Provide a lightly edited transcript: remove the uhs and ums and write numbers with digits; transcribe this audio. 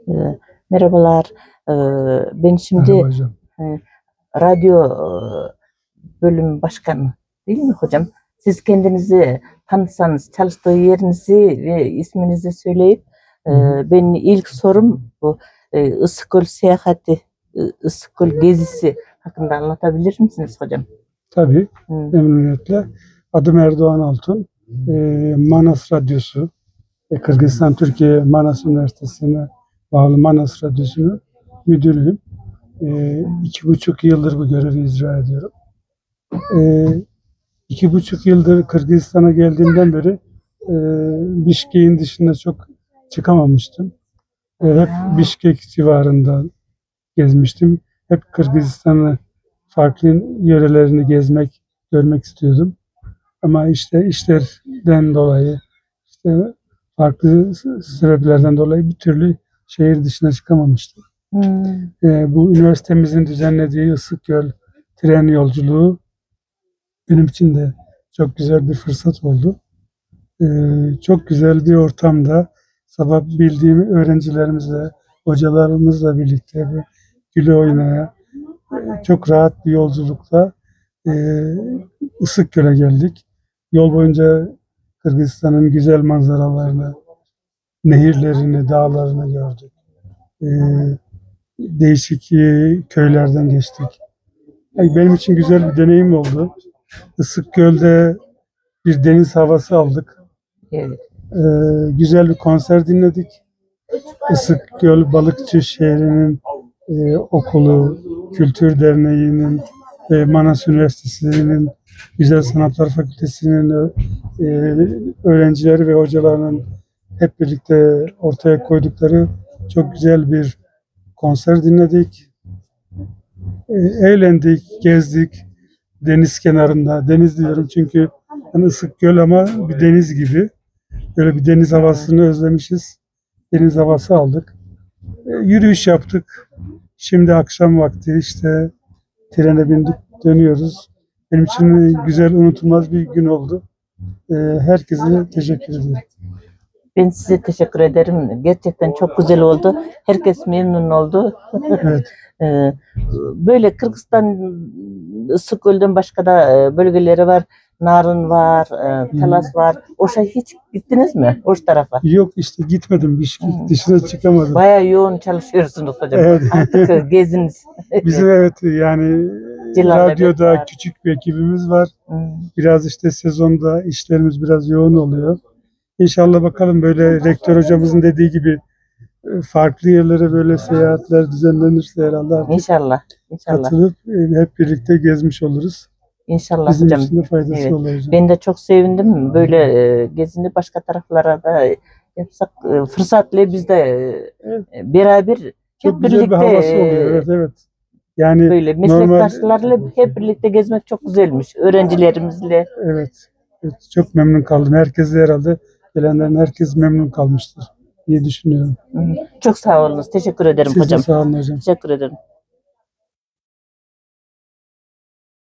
E, Merhabalar. E, Ben şimdi Merhaba hocam. radyo bölüm başkanı değil mi hocam? Siz kendinizi tanıtsanız, çalıştığı yerinizi ve isminizi söyleyip benim ilk sorum bu Issıkgöl seyahati, Issıkgöl gezisi hakkında anlatabilir misiniz hocam? Tabii, Hı. memnuniyetle. Adım Erdoğan Altun. Manas Radyosu, Kırgızistan Türkiye Manas Üniversitesi'ne bağlı Manas Radyosu'nun müdürüyüm. 2,5 yıldır bu görevi icra ediyorum. 2,5 yıldır Kırgızistan'a geldiğimden beri Bişkek'in dışında çok çıkamamıştım. Hep Bişkek civarında gezmiştim. Hep Kırgızistan'ı, farklı yörelerini gezmek, görmek istiyordum. Ama işte işlerden dolayı, işte farklı sebeplerden dolayı bir türlü şehir dışına çıkamamıştım. Bu üniversitemizin düzenlediği Issıkgöl tren yolculuğu benim için de çok güzel bir fırsat oldu. Çok güzel bir ortamda sabah bildiğim öğrencilerimizle, hocalarımızla birlikte güle oynaya çok rahat bir yolculukta Issıkgöl'e geldik. Yol boyunca Kırgızistan'ın güzel manzaralarını, nehirlerini, dağlarını gördük. Değişik köylerden geçtik. Benim için güzel bir deneyim oldu. Issıkgöl'de bir deniz havası aldık. Evet. Güzel bir konser dinledik. Issıkgöl Balıkçı Şehri'nin okulu, Kültür Derneği'nin ve Manas Üniversitesi'nin Güzel Sanatlar Fakültesi'nin öğrencileri ve hocalarının hep birlikte ortaya koydukları çok güzel bir konser dinledik. Eğlendik, gezdik deniz kenarında. Deniz diyorum çünkü hani Issıkgöl ama bir deniz gibi. Böyle bir deniz havasını özlemişiz. Deniz havası aldık. Yürüyüş yaptık. Şimdi akşam vakti işte trene bindik, dönüyoruz. Benim için güzel, unutulmaz bir gün oldu. Herkese teşekkür ederim. Ben size teşekkür ederim. Gerçekten çok güzel oldu. Herkes memnun oldu. Evet. Böyle Kırgızistan Issıkgöl'den başka da bölgeleri var. Narın var, Talas var. Oşa hiç gittiniz mi? O tarafa. Yok işte gitmedim. Bişkek dışına çıkamadım. Bayağı yoğun çalışıyorsunuz hocam. Evet. Artık geziniz. Bizim evet yani Cilalı radyoda var. küçük bir ekibimiz var. Biraz işte sezonda işlerimiz biraz yoğun oluyor. İnşallah bakalım böyle rektör hocamızın dediği gibi farklı yerlere böyle seyahatler düzenlenirse herhalde artık İnşallah. İnşallah. katılıp hep birlikte gezmiş oluruz. İnşallah Bizim hocam. için de faydası Evet. olacak. Ben de çok sevindim. Böyle gezini başka taraflara da yapsak fırsatla biz de beraber Çok hep güzel bir birlikte havası oluyor. Evet, evet. Yani böyle meslektaşlarla hep birlikte gezmek çok güzelmiş. Öğrencilerimizle. evet, evet, çok memnun kaldım. Herkes de herhalde gelenlerin herkes memnun kalmıştır diye düşünüyorum. Çok sağ olunuz. Teşekkür ederim Siz de hocam. sağ olun hocam. Teşekkür ederim.